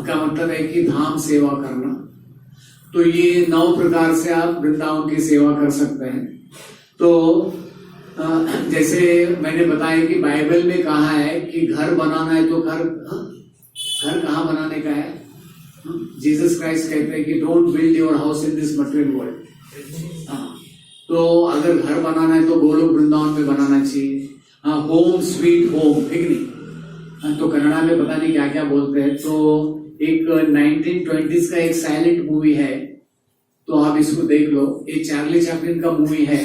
का मतलब है कि धाम सेवा करना। तो ये 9 प्रकार से आप वृंदावन की सेवा कर सकते हैं। तो जैसे मैंने बताया कि बाइबल में कहा है कि घर बनाना है तो घर कहाँ बनाने का है? जीसस क्राइस्ट कहते हैं कि don't build your house in this material world. तो अगर घर बनाना है तो गोलोक वृंदावन में बनाना चाहिए। हाँ, होम स्वीट होम, ठीक नहीं? तो कन्नड़ा में पता नहीं क्या क्या बोलते हैं। तो एक 1920s का एक साइलेंट मूवी है, तो आप इसको देख लो। ये चार्ली चैपलिन का मूवी है।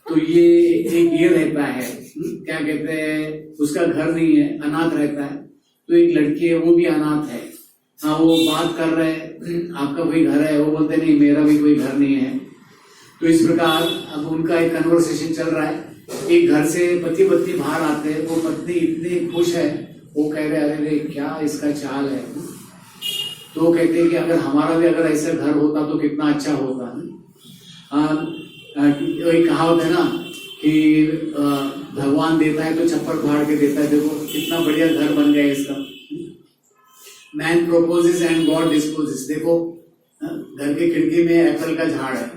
तो ये एक ये रहता है, क्या कहते हैं, उसका घर नहीं है, अनाथ रहता है। तो एक लड़की है, वो भी अनाथ है। हाँ, वो बात कर रहे हैं आपका कोई घर है, वो बोलते नहीं मेरा भी कोई घर नहीं है। तो इस प्रकार अब उनका एक कन्वर्सेशन चल रहा है। एक घर से पति पत्नी बाहर आते हैं, वो पत्नी इतनी खुश है, वो कह रहे अरे क्या इसका चाल है। तो वो कहते हैं कि अगर हमारा भी अगर ऐसा घर होता तो कितना अच्छा होता। एक कहावत है ना कि भगवान देता है तो छप्पर फाड़ के देता है। देखो कितना बढ़िया घर बन गया इसका। Man purposes and God disposes. देखो घर के खिड़की में एप्पल का झाड़ है,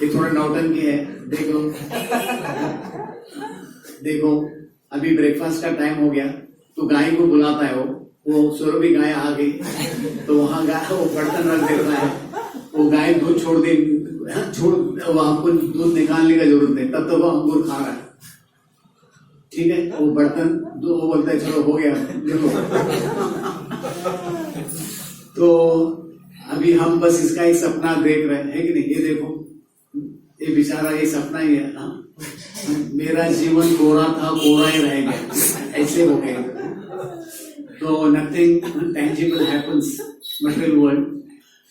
ये थोड़ा नौटंकी है। देखो देखो अभी ब्रेकफास्ट का टाइम हो गया तो गाय को बुलाता है, वो सुरभि गाय आ गई तो वहां गाय वो बर्तन रख देता है। वो गाय दूध छोड़ दे, वो आपको दूध निकालने का जरूरत नहीं, तब तो वो अंगूर खा रहा है, ठीक है। वो बर्तन वो बोलता है चलो हो गया। देखो तो अभी हम बस इसका एक सपना देख रहे हैं कि नहीं। ये देखो ये बेचारा ये सपना ही है ना, मेरा जीवन कोरा था कोरा ही रह गया, ऐसे हो गया। तो nothing tangible happens material world.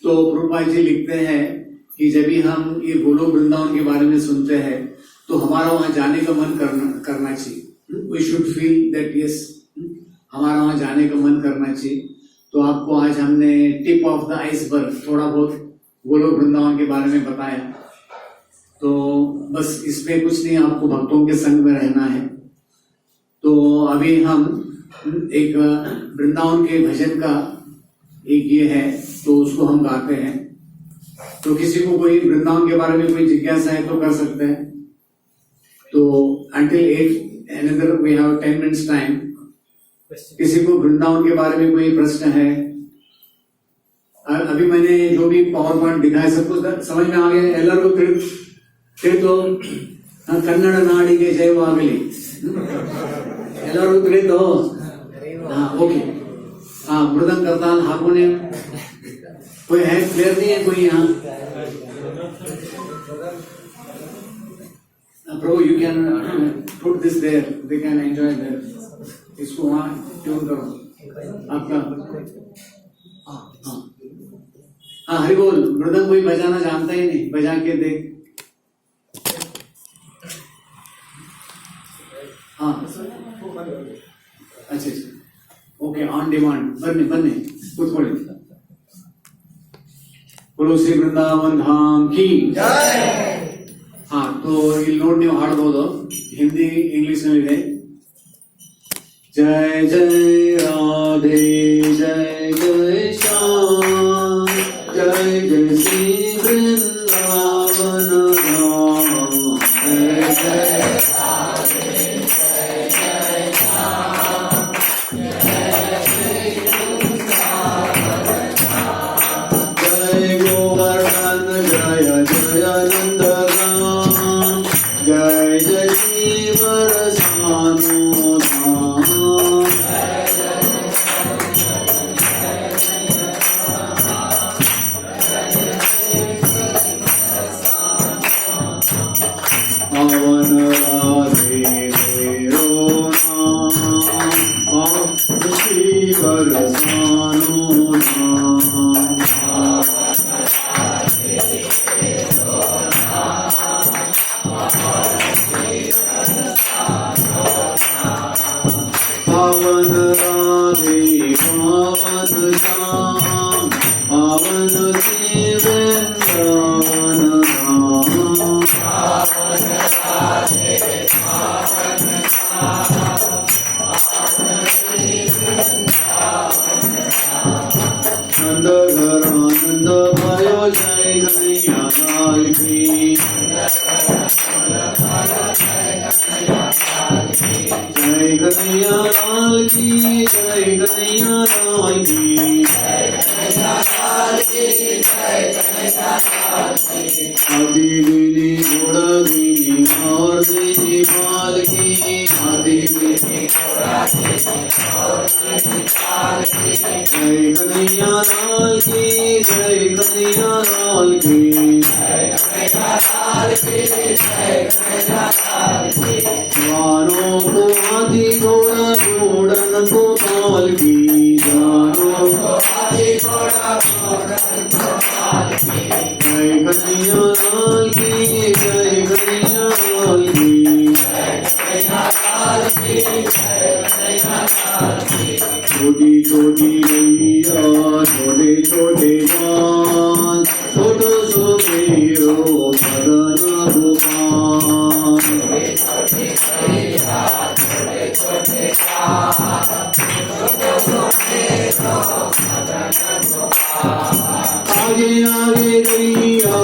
तो प्रभुपाद जी लिखते हैं कि जब भी हम ये गोलोक वृंदावन के बारे में सुनते हैं तो हमारा वहां जाने का मन करना चाहिए। We should feel that yes, हमारा वहां जाने का मन करना चाहिए। तो आपको आज हमने टिप ऑफ द आइसबर्ग थोड़ा बहुत गोलोक वृंदावन के बारे में बताया। तो बस इसमें कुछ नहीं, आपको भक्तों के संग में रहना है। तो अभी हम एक वृंदावन के भजन का एक ये है, तो उसको हम गाते हैं। तो किसी को कोई वृंदावन के बारे में कोई जिज्ञासा है तो कर सकते हैं। तो until 8 another we have 10 minutes time। किसी को वृंदावन के बारे में कोई प्रश्न है? अभी मैंने जो भी पावर पॉइंट दिखाया सब कुछ समझ में आ गया ಎಲ್ಲರಿಗೂ ತಿಳಿತು? ಕನ್ನಡ ನಾಡಿಗೆ ಜಯವಾಗಲಿ, ಎಲ್ಲರಿಗೂ ತಿಳಿತು? हाँ ओके। हाँ मृदंग करताल हार्मोनियम कोई है? क्लियर नहीं है कोई यहाँ? Prabhu you can Put this there, they can enjoy there. इसको वहाँ ट्यून करो आपका। हाँ हरि बोल। मृदंग कोई बजाना जानता ही नहीं, बजा के देख। हाँ अच्छा ओके, ऑन डिमांड बन्ने ಕೂತ್ಕೊಳ್ಳಿ। बोलो श्री वृंदावन धाम की जय। हाँ तो ಇಲ್ಲಿ ನೋಡಿ ನೀವು ಹಾಡಬಹುದು, ಹಿಂದಿ ಇಂಗ್ಲಿಷ್ ನಲ್ಲಿದೆ। जय जय राधे जय जय श्याम जय जय श्री वृंदावन धाम जय जय राधे जय जय श्याम जय जय वृंदावन धाम जय गोवर्धन जय जय नंदगाम जय जय श्री वरसानु पावन राधे तेरो नाम श्री बरसानो नाम पावन राधे पावन श्याम पावन श्री वृंदावन धाम नंद घर आनंद भयो जय कन्हैया लाल की जय कन्हैया लाल की जय कन्हैया लाल की आदि दीनी घोड़ा दीनी और दीनी पाल की आदि दीनी घोड़ा दीनी और दीनी पाल की जय कन्हैया लाल की जय कन्हैया लाल की जय कन्हैया लाल की जय कन्हैया लाल की जानों को आदि घोड़ा घोड़न को पाल की जानों को आदि घोड़ा घोड़न को पाल की जय कन्हैया लाल की जय कन्हैया लाल की जय कन्हैया लाल की जय कन्हैया लाल की छोटी छोटी गैया छोटे छोटे बाल छोटो सो मेरो मदन गोपाल छोटे गैया छोटे छोटे बाल छोटो सो मेरो मदन गोपाल आगे आगे गैया